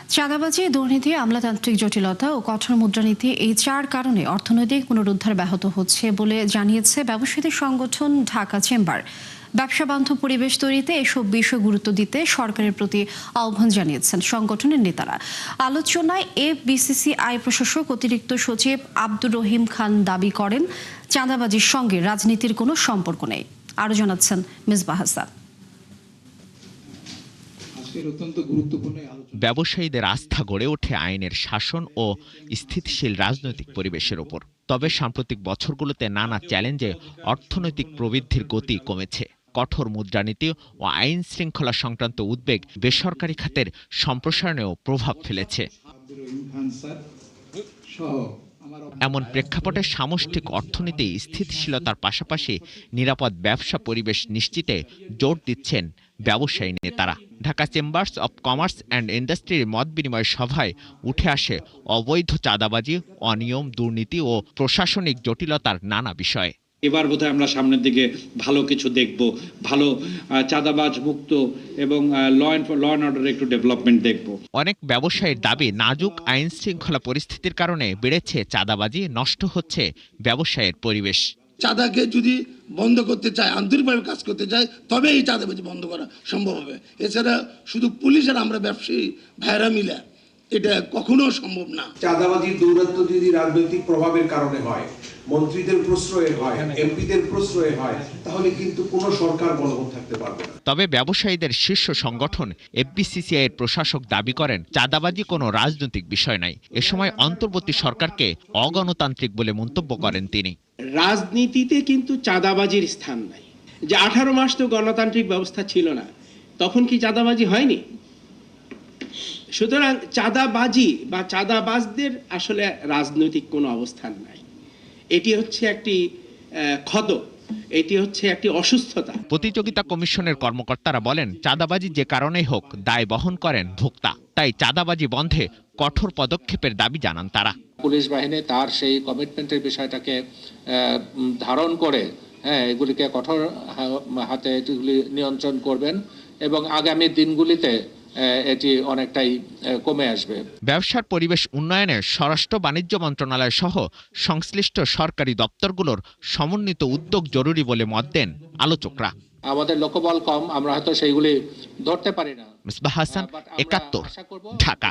চাঁদাবাজি, দুর্নীতি, আমলাতান্ত্রিক জটিলতা ও কঠোর মুদ্রানীতি এই 4 কারণে অর্থনৈতিক পুনরুদ্ধার ব্যাহত হচ্ছে বলে জানিয়েছে ব্যবসায়ীদের সংগঠন ঢাকা চেম্বার। ব্যবসা বান্ধব পরিবেশ তৈরিতে এসব বিষয় গুরুত্ব দিতে সরকারের প্রতি আহ্বান জানিয়েছেন সংগঠনের নেতারা। আলোচনায় এফবিসিসিআই প্রশাসক অতিরিক্ত সচিব আব্দুর রহিম খান দাবি করেন, চাঁদাবাজির সঙ্গে রাজনীতির কোনো সম্পর্ক নেই। আরও জানাচ্ছেন মিসবাহ হাসান। ব্যবসায়ীদের আস্থা গড়ে ওঠে আইনের শাসন ও স্থিতিশীল রাজনৈতিক পরিবেশের ওপর। তবে সাম্প্রতিক বছরগুলোতে নানা চ্যালেঞ্জে অর্থনৈতিক প্রবৃদ্ধির গতি কমেছে। কঠোর মুদ্রানীতি ও আইন শৃঙ্খলা সংক্রান্ত উদ্বেগ বেসরকারি খাতের সম্প্রসারণেও প্রভাব ফেলেছে। এমন প্রেক্ষাপটে সামষ্টিক অর্থনীতি স্থিতিশীলতার পাশাপাশি নিরাপদ ব্যবসা পরিবেশ নিশ্চিতে জোর দিচ্ছেন ব্যবসায়ী নেতারা। Dhaka chambers of commerce and ইন্ডাস্ট্রির মত বিনিময় সভায় উঠে আসে অবৈধ চাঁদাবাজি, অনিয়ম, দুর্নীতি ও প্রশাসনিক জটিলতার নানা বিষয়। এবার বোধহয় আমরা সামনের দিকে ভালো কিছু দেখব, ভালো চাঁদাবাজ মুক্ত এবং ল অ্যান্ড অর্ডার একটু ডেভেলপমেন্ট দেখব। অনেক ব্যবসায়ীর দাবি, নাজুক আইন শৃঙ্খলা পরিস্থিতির কারণে বেড়েছে চাঁদাবাজি, নষ্ট হচ্ছে ব্যবসায়ের পরিবেশ। চাঁদাকে যদি বন্ধ করতে চায়, আন্তরিকভাবে কাজ করতে চায়, তবে এই চাঁদাবাজি বন্ধ করা সম্ভব হবে। এছাড়া শুধু পুলিশ আর আমরা ব্যবসায়ী ভাইরা মিলে এটা কখনো সম্ভব না। চাঁদাবাজির দৌরাত্ম্য যদি রাজনৈতিক প্রভাবের কারণে হয়, মন্ত্রীদের প্রশ্রয়ে হয়, এমপিদের প্রশ্রয়ে হয়, তাহলে কিন্তু কোনো সরকার বলবৎ থাকতে পারবে না। তবে ব্যবসায়ীদের শীর্ষ সংগঠন এফবিসিসিআই এর প্রশাসক দাবি করেন, চাঁদাবাজি কোনো রাজনৈতিক বিষয় নাই। এ সময় অন্তর্বর্তী সরকারকে অগণতান্ত্রিক বলে মন্তব্য করেন তিনি। রাজনীতিতে কিন্তু চাঁদাবাজির স্থান নাই। যে 18 মাস তো গণতান্ত্রিক ব্যবস্থা ছিল না, তখন কি চাঁদাবাজি হয়নি? সুতরাং চাঁদাবাজি বা চাঁদাবাজদের আসলে রাজনৈতিক কোনো অবস্থান নাই। এটি হচ্ছে একটি ক্ষত, এটি হচ্ছে একটি অসুস্থতা। প্রতিযোগিতা কমিশনের কর্মকর্তারা বলেন, চাঁদাবাজি যে কারণেই হোক দায় বহন করেন ভোক্তা। তাই চাঁদাবাজি বন্ধে কঠোর পদক্ষেপের দাবি জানান তারা। পুলিশ বাহিনী তার সেই কমিটমেন্টের বিষয়টাকে ধারণ করে এগুলিকে কঠোর হাতে এগুলি নিয়ন্ত্রণ করবেন এবং আগামী দিনগুলিতে এটি অনেকটাই কমে আসবে। ব্যবসার পরিবেশ উন্নয়নে স্বরাষ্ট্র বাণিজ্য মন্ত্রণালয় সহ সংশ্লিষ্ট সরকারি দপ্তরগুলোর সমন্বিত উদ্যোগ জরুরি বলে মত দেন আলোচকরা। আমাদের লোকবল কম, আমরা হয়তো সেইগুলি ধরতে পারি না। মিসবাহ হাসান, ৭১, ঢাকা।